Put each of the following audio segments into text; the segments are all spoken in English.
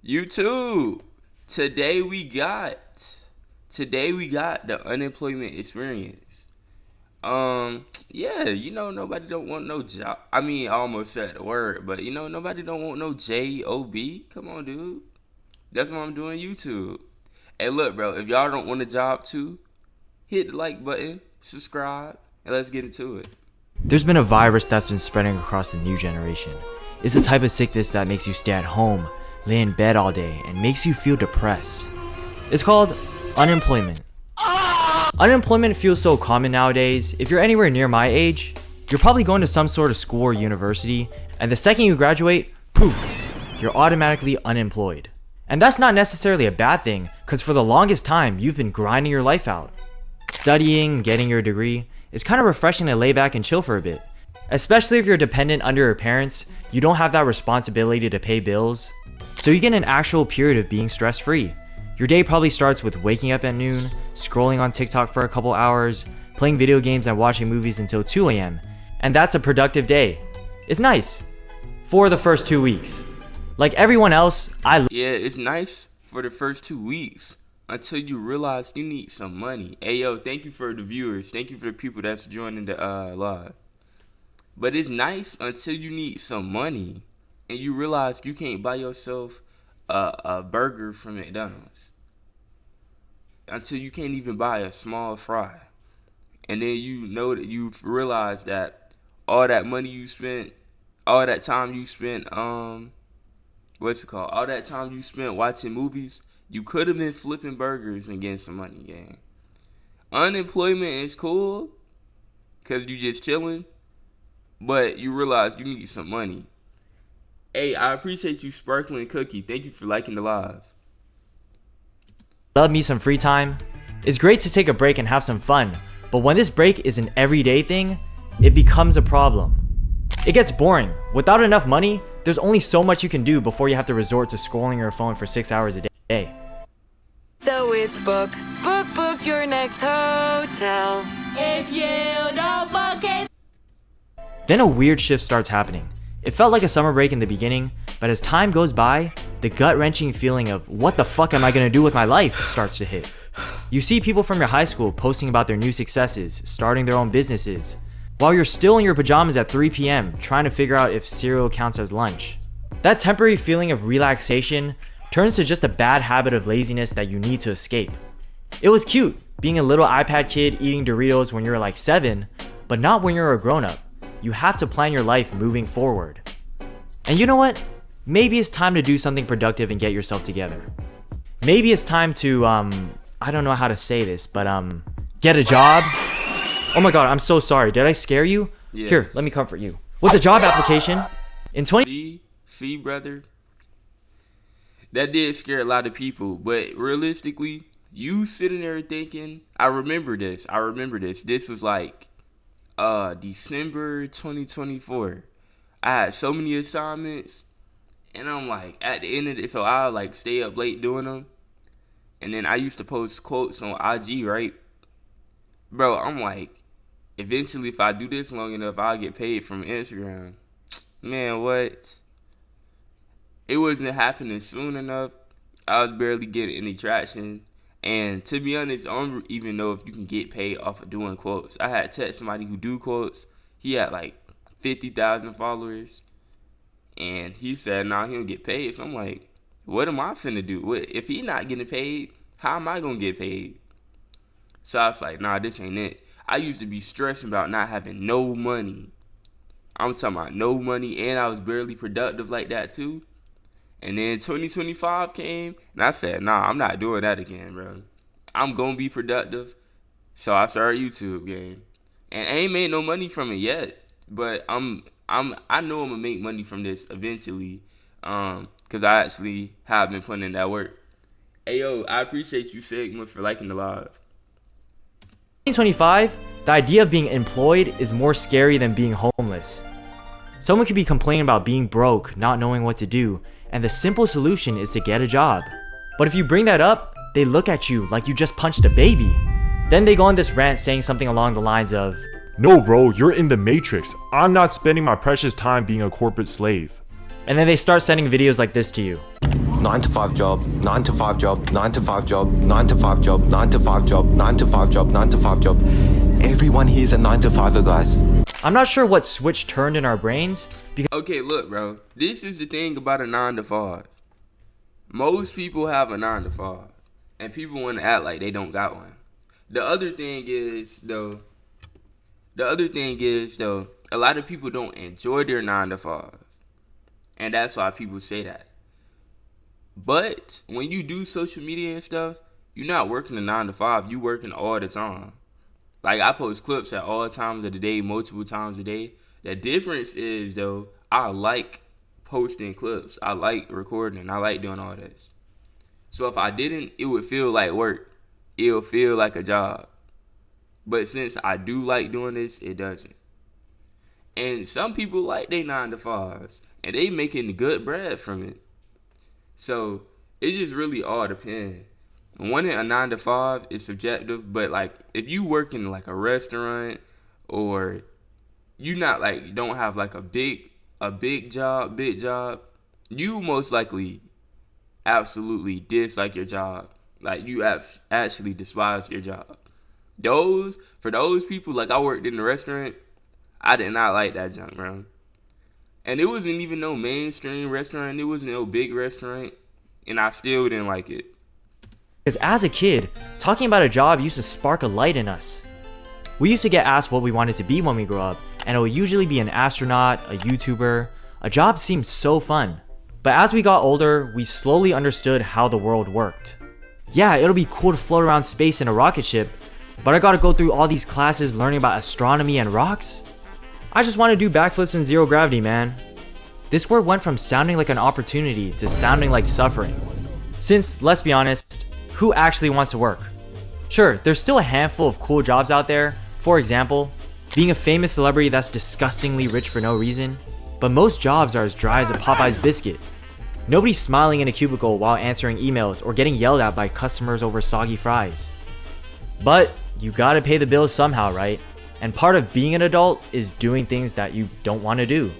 YouTube. Today we got the unemployment experience. Yeah, nobody don't want no job. I mean, I almost said the word, but nobody don't want no job. Come on, dude. That's what I'm doing YouTube. Hey, look, bro. If y'all don't want a job too, hit the like button, subscribe, and let's get into it. There's been a virus that's been spreading across the new generation. It's a type of sickness that makes you stay at home, lay in bed all day, and makes you feel depressed. It's called unemployment. Unemployment feels so common nowadays. If you're anywhere near my age, you're probably going to some sort of school or university, and the second you graduate, poof, you're automatically unemployed. And that's not necessarily a bad thing, because for the longest time, you've been grinding your life out. Studying, getting your degree, it's kind of refreshing to lay back and chill for a bit. Especially if you're dependent under your parents, you don't have that responsibility to pay bills. So you get an actual period of being stress-free. Your day probably starts with waking up at noon, scrolling on TikTok for a couple hours, playing video games and watching movies until 2 a.m. And that's a productive day. It's nice. For the first 2 weeks. Like everyone else, Yeah, it's nice for the first 2 weeks until you realize you need some money. Hey, yo, thank you for the viewers. Thank you for the people that's joining the live. But it's nice until you need some money and you realize you can't buy yourself a burger from McDonald's. Until you can't even buy a small fry. And then you know that you've realized that all that money you spent, all that time you spent, all that time you spent watching movies, you could have been flipping burgers and getting some money, gang. Unemployment is cool because you just chilling, but you realize you need some money. Hey, I appreciate you, Sparkling Cookie. Thank you for liking the live. love me some free time. It's great to take a break and have some fun, but when this break is an everyday thing, it becomes a problem. It gets boring. Without enough money, there's only so much you can do before you have to resort to scrolling your phone for 6 hours a day. So it's book your next hotel. If you don't book it. Then a weird shift starts happening. It felt like a summer break in the beginning, but as time goes by, the gut-wrenching feeling of what the fuck am I gonna do with my life starts to hit. You see people from your high school posting about their new successes, starting their own businesses, while you're still in your pajamas at 3 p.m. trying to figure out if cereal counts as lunch. That temporary feeling of relaxation turns to just a bad habit of laziness that you need to escape. It was cute, being a little iPad kid eating Doritos when you were like 7, but not when you're a grown-up. You have to plan your life moving forward. And you know what? Maybe it's time to do something productive and get yourself together. Maybe it's time to, I don't know how to say this, but get a job. Oh my god, I'm so sorry. Did I scare you? Yes. Here, let me comfort you. With a job application, in 20... See, brother? That did scare a lot of people, but realistically, you sitting there thinking, I remember this. This was like December 2024. I had so many assignments, and I'm like, at the end of it, so I like stay up late doing them, and then I used to post quotes on IG, right? Bro, I'm like, eventually if I do this long enough, I'll get paid from Instagram. Man, what? It wasn't happening soon enough. I was barely getting any traction. And to be honest, I don't even know if you can get paid off of doing quotes. I had text somebody who do quotes. He had like 50,000 followers. And he said, nah, he don't get paid. So I'm like, what am I finna do? If he not getting paid, how am I gonna get paid? So I was like, nah, this ain't it. I used to be stressing about not having no money. I'm talking about no money, and I was barely productive like that too. And then 2025 came, and I said, nah, I'm not doing that again, bro. I'm gonna be productive. So I started YouTube game. And I ain't made no money from it yet. But I know I'm gonna make money from this eventually. Cause I actually have been putting in that work. Hey yo, I appreciate you, Sigma, for liking the live. 2025, the idea of being employed is more scary than being homeless. Someone could be complaining about being broke, not knowing what to do, and the simple solution is to get a job. But if you bring that up, they look at you like you just punched a baby. Then they go on this rant saying something along the lines of, "No bro, you're in the Matrix. I'm not spending my precious time being a corporate slave." and then they start sending videos like this to you. 9 to 5 job, 9 to 5 job, 9 to 5 job, 9 to 5 job, 9 to 5 job, 9 to 5 job, 9 to 5 job. Everyone here's a 9 to 5er, guys. I'm not sure what switch turned in our brains because Okay, look, bro. This is the thing about a 9 to 5. Most people have a 9 to 5, and people want to act like they don't got one. The other thing is though, a lot of people don't enjoy their 9 to 5, and that's why people say that. But when you do social media and stuff, you're not working a 9 to 5. You working all the time. Like, I post clips at all times of the day, multiple times a day. The difference is, though, I like posting clips. I like recording. I like doing all this. So if I didn't, it would feel like work. It would feel like a job. But since I do like doing this, it doesn't. And some people like their 9 to 5s, and they making good bread from it. So it just really all depends. Wanting a 9 to 5 is subjective, but like if you work in like a restaurant or you not like don't have like a big job, you most likely absolutely dislike your job. Like you actually despise your job. For those people, like I worked in a restaurant, I did not like that junk, bro. And it wasn't even no mainstream restaurant. It wasn't no big restaurant, and I still didn't like it. as a kid, talking about a job used to spark a light in us. We used to get asked what we wanted to be when we grew up, and it would usually be an astronaut, a YouTuber. A job seemed so fun. But as we got older, we slowly understood how the world worked. Yeah, it'll be cool to float around space in a rocket ship, but I gotta go through all these classes learning about astronomy and rocks? I just want to do backflips in zero gravity, man. This word went from sounding like an opportunity to sounding like suffering. Since, let's be honest, who actually wants to work? Sure, there's still a handful of cool jobs out there. For example, being a famous celebrity that's disgustingly rich for no reason. But most jobs are as dry as a Popeye's biscuit. Nobody's smiling in a cubicle while answering emails or getting yelled at by customers over soggy fries. But you gotta pay the bills somehow, right? And part of being an adult is doing things that you don't want to do.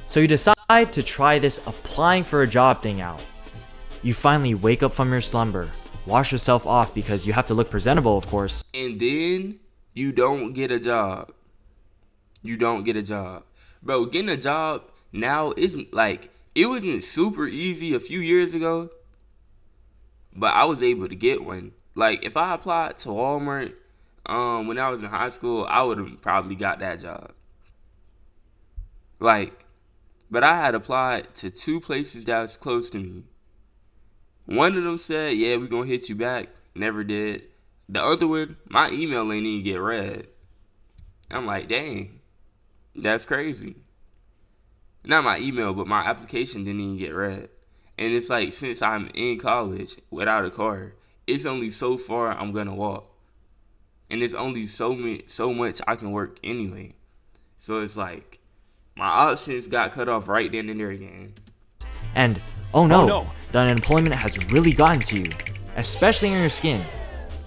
So you decide to try this applying for a job thing out. You finally wake up from your slumber, wash yourself off because you have to look presentable, of course. And then you don't get a job. Bro, getting a job now isn't like, it wasn't super easy a few years ago, but I was able to get one. Like, if I applied to Walmart when I was in high school, I would have probably got that job. Like, but I had applied to 2 places that was close to me. One of them said, yeah, we're going to hit you back. Never did. The other one, my email ain't even get read. I'm like, dang, that's crazy. Not my email, but my application didn't even get read. And it's like, since I'm in college without a car, it's only so far I'm going to walk. And it's only so much I can work anyway. So it's like, my options got cut off right then and there again. And oh no, the unemployment has really gotten to you, especially on your skin.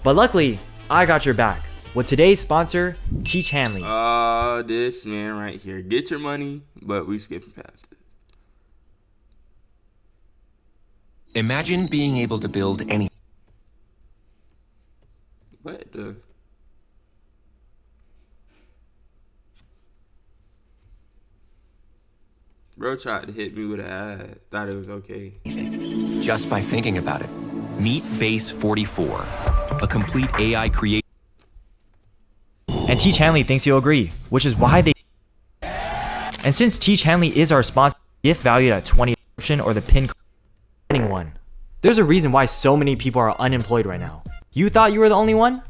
But luckily, I got your back with today's sponsor, Teach Hanley. This man right here. Get your money, but we skipping past it. Imagine being able to build any. What the? Bro tried to hit me with an ad. Thought it was okay. Just by thinking about it. Meet Base 44, a complete AI creation. And Teach Hanley thinks you'll agree, which is why they. And since Teach Hanley is our sponsor, gift valued at $20 or the pin getting one. There's a reason why so many people are unemployed right now. You thought you were the only one?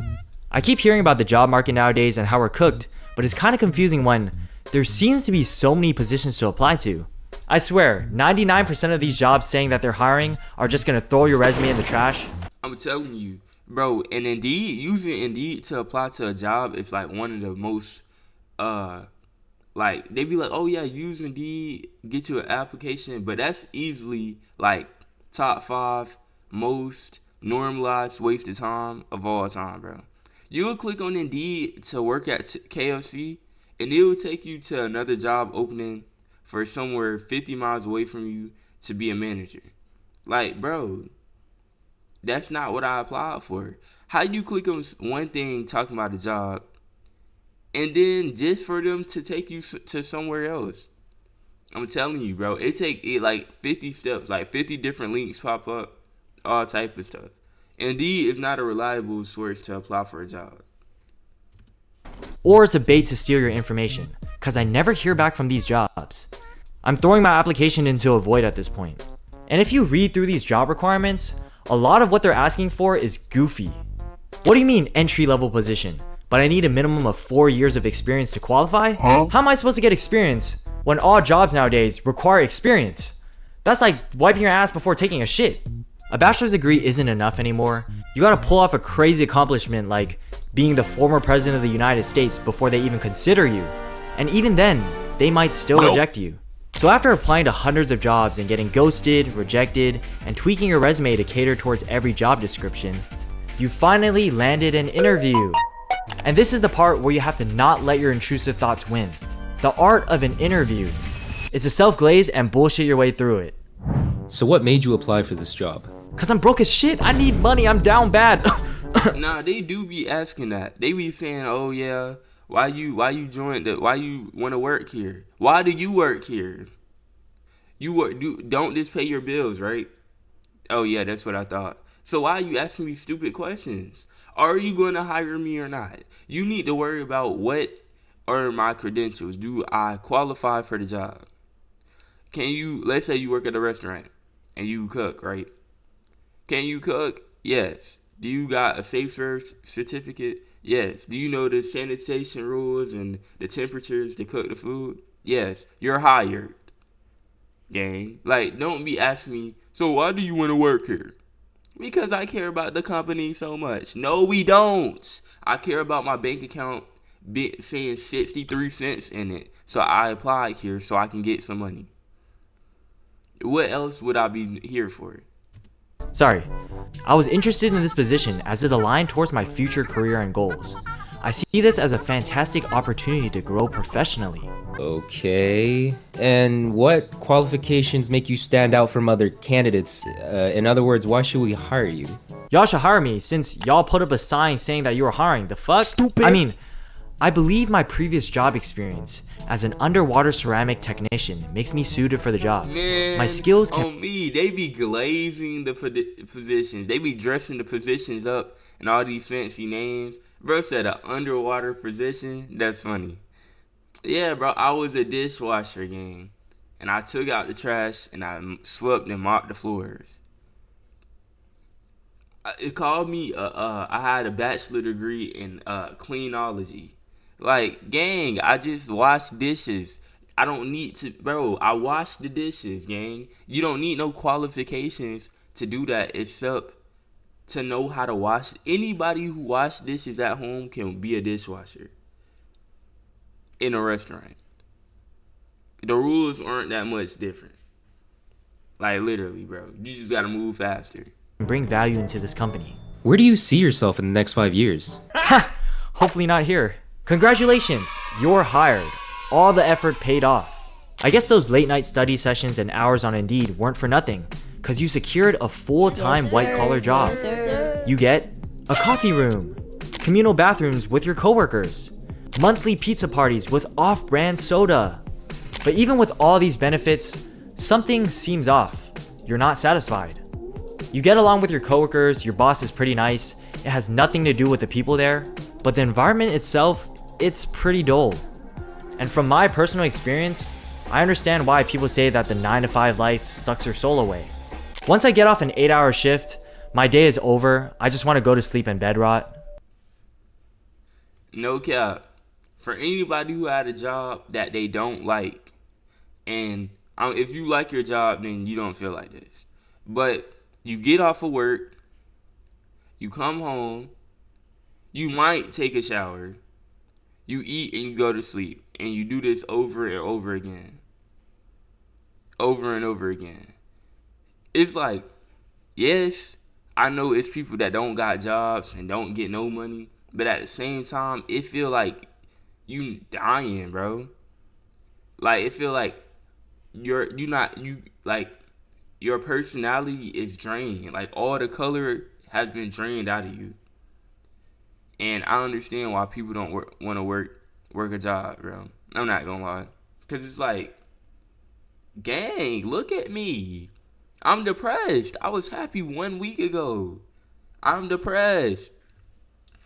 I keep hearing about the job market nowadays and how we're cooked, but it's kind of confusing when there seems to be so many positions to apply to. I swear, 99% of these jobs saying that they're hiring are just gonna throw your resume in the trash. I'm telling you, bro, and Indeed, using Indeed to apply to a job is like one of the most, like, they be like, oh yeah, use Indeed, get you an application, but that's easily like top 5 most normalized waste of time of all time, bro. You'll click on Indeed to work at KFC, and it will take you to another job opening for somewhere 50 miles away from you to be a manager. Like, bro, that's not what I applied for. How you click on one thing talking about a job, and then just for them to take you to somewhere else? I'm telling you, bro, it take it like 50 steps, like 50 different links pop up, all type of stuff. Indeed is not a reliable source to apply for a job. Or it's a bait to steal your information, cause I never hear back from these jobs. I'm throwing my application into a void at this point. And if you read through these job requirements, a lot of what they're asking for is goofy. What do you mean entry level position? But I need a minimum of 4 years of experience to qualify? How am I supposed to get experience when all jobs nowadays require experience? That's like wiping your ass before taking a shit. A bachelor's degree isn't enough anymore. You gotta pull off a crazy accomplishment like being the former president of the United States before they even consider you. And even then, they might still reject you. So after applying to hundreds of jobs and getting ghosted, rejected, and tweaking your resume to cater towards every job description, you finally landed an interview. And this is the part where you have to not let your intrusive thoughts win. The art of an interview is to self-glaze and bullshit your way through it. So what made you apply for this job? Cause I'm broke as shit, I need money, I'm down bad. Nah, they do be asking that. They be saying, "Oh yeah, why you joined the? Why you want to work here? Why do you work here? You work don't this pay your bills, right?" Oh yeah, that's what I thought. So why are you asking me stupid questions? Are you going to hire me or not? You need to worry about what are my credentials. Do I qualify for the job? Can you? Let's say you work at a restaurant and you cook, right? Can you cook? Yes. Do you got a safe serve certificate? Yes. Do you know the sanitation rules and the temperatures to cook the food? Yes. You're hired. Gang. Like, don't be asking me, so why do you want to work here? Because I care about the company so much. No, we don't. I care about my bank account saying 63 cents in it. So I applied here so I can get some money. What else would I be here for? Sorry, I was interested in this position as it aligned towards my future career and goals. I see this as a fantastic opportunity to grow professionally. Okay. And what qualifications make you stand out from other candidates? In other words, why should we hire you? Y'all should hire me since y'all put up a sign saying that you were hiring. The fuck? Stupid. I mean, I believe my previous job experience as an underwater ceramic technician makes me suited for the job. Man, my skills can on me, they be glazing the positions. They be dressing the positions up and all these fancy names. Bro said an underwater position. That's funny. Yeah, bro, I was a dishwasher, gang. And I took out the trash and I swept and mopped the floors. It called me, I had a bachelor degree in cleanology. Like, gang, I just wash dishes. I don't need to, bro, I wash the dishes, gang. You don't need no qualifications to do that except to know how to wash. Anybody who wash dishes at home can be a dishwasher in a restaurant. The rules aren't that much different. Like, literally, bro. You just gotta move faster. bring value into this company. Where do you see yourself in the next 5 years? Hopefully not here. Congratulations, you're hired. All the effort paid off. I guess those late night study sessions and hours on Indeed weren't for nothing, cause you secured a full-time white-collar job. You get a coffee room, communal bathrooms with your coworkers, monthly pizza parties with off-brand soda. But even with all these benefits, something seems off. You're not satisfied. You get along with your coworkers, your boss is pretty nice, it has nothing to do with the people there, but the environment itself, it's pretty dull. And from my personal experience, I understand why people say that the 9-to-5 life sucks your soul away. Once I get off an 8-hour shift, my day is over, I just want to go to sleep and bed rot. No cap. For anybody who had a job that they don't like, and if you like your job, then you don't feel like this. But you get off of work, you come home, you might take a shower, you eat and you go to sleep. And you do this over and over again. Over and over again. It's like, yes, I know it's people that don't got jobs and don't get no money. But at the same time, it feel like you dying, bro. Like, it feel like you're your personality is drained. Like all the color has been drained out of you. And I understand why people don't want to work a job, bro. I'm not gonna lie, cause it's like, gang, look at me. I'm depressed. I was happy 1 week ago. I'm depressed.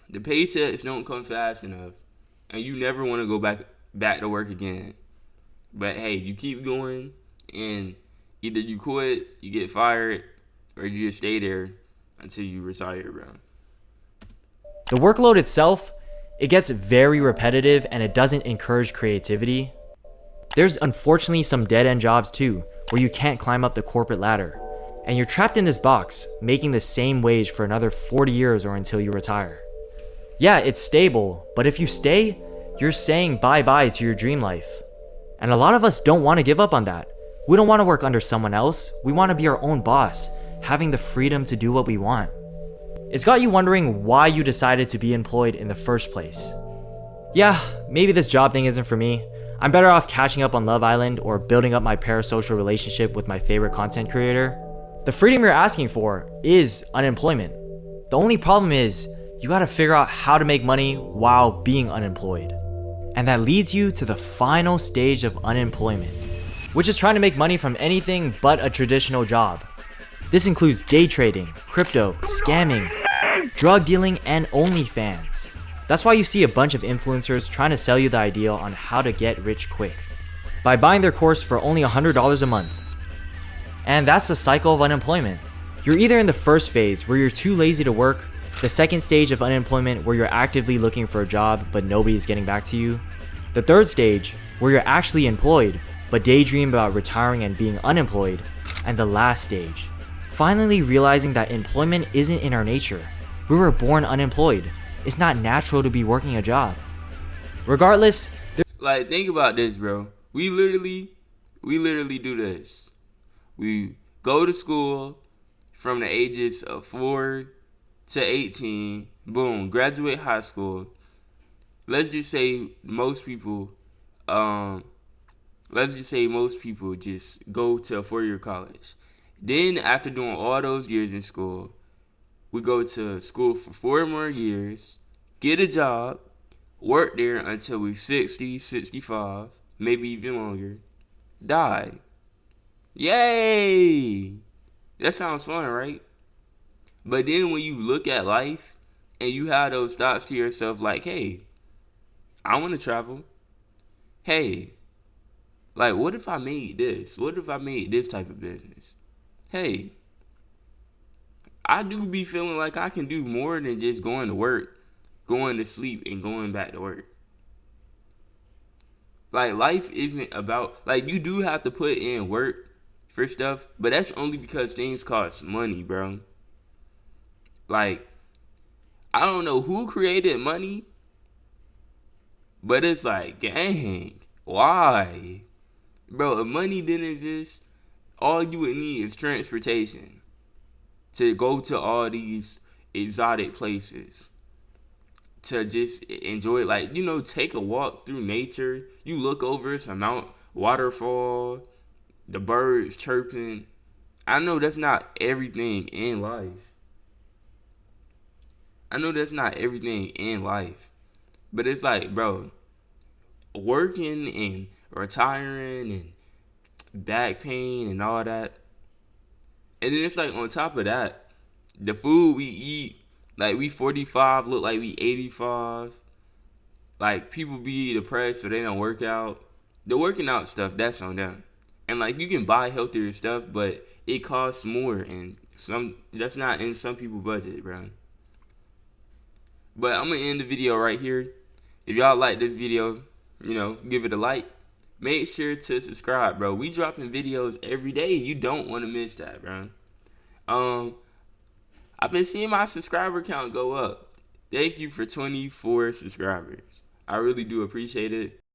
The paychecks don't come fast enough, and you never want to go back to work again. But hey, you keep going, and either you quit, you get fired, or you just stay there until you retire, bro. The workload itself, it gets very repetitive and it doesn't encourage creativity. There's unfortunately some dead-end jobs too, where you can't climb up the corporate ladder, and you're trapped in this box, making the same wage for another 40 years or until you retire. Yeah, it's stable, but if you stay, you're saying bye-bye to your dream life. And a lot of us don't want to give up on that. We don't want to work under someone else. We want to be our own boss, having the freedom to do what we want. It's got you wondering why you decided to be employed in the first place. Yeah, maybe this job thing isn't for me. I'm better off catching up on Love Island or building up my parasocial relationship with my favorite content creator. The freedom you're asking for is unemployment. The only problem is, you gotta figure out how to make money while being unemployed. And that leads you to the final stage of unemployment, which is trying to make money from anything but a traditional job. This includes day trading, crypto, scamming, drug dealing, and OnlyFans. That's why you see a bunch of influencers trying to sell you the idea on how to get rich quick by buying their course for only $100 a month. And that's the cycle of unemployment. You're either in the first phase where you're too lazy to work, the second stage of unemployment where you're actively looking for a job but nobody's getting back to you, the third stage where you're actually employed but daydream about retiring and being unemployed, and the last stage, finally realizing that employment isn't in our nature. We were born unemployed. It's not natural to be working a job. Regardless, like, think about this, bro. We literally do this. We go to school from the ages of 4 to 18. Boom, graduate high school. Let's just say most people just go to a 4-year college. Then after doing all those years in school, we go to school for 4 more years, get a job, work there until we're 60, 65, maybe even longer, die. Yay! That sounds fun, right? But then when you look at life and you have those thoughts to yourself like, hey, I want to travel. Hey, like, what if I made this? What if I made this type of business? Hey, I do be feeling like I can do more than just going to work, going to sleep, and going back to work. Like, life isn't about, like, you do have to put in work for stuff, but that's only because things cost money, bro. Like, I don't know who created money, but it's like, dang, why? Bro, if money didn't exist, all you would need is transportation to go to all these exotic places, to just enjoy, like, you know, take a walk through nature. You look over, it's a waterfall, the birds chirping. I know that's not everything in life. But it's like, bro, working and retiring and back pain and all that. And then it's like, on top of that, the food we eat, like, we 45, look like we 85. Like, people be depressed so they don't work out. The working out stuff, that's on them. And, like, you can buy healthier stuff, but it costs more, and that's not in some people's budget, bro. But I'm gonna end the video right here. If y'all like this video, you know, give it a like. Make sure to subscribe, bro. We dropping videos every day. You don't want to miss that, bro. I've been seeing my subscriber count go up. Thank you for 24 subscribers. I really do appreciate it.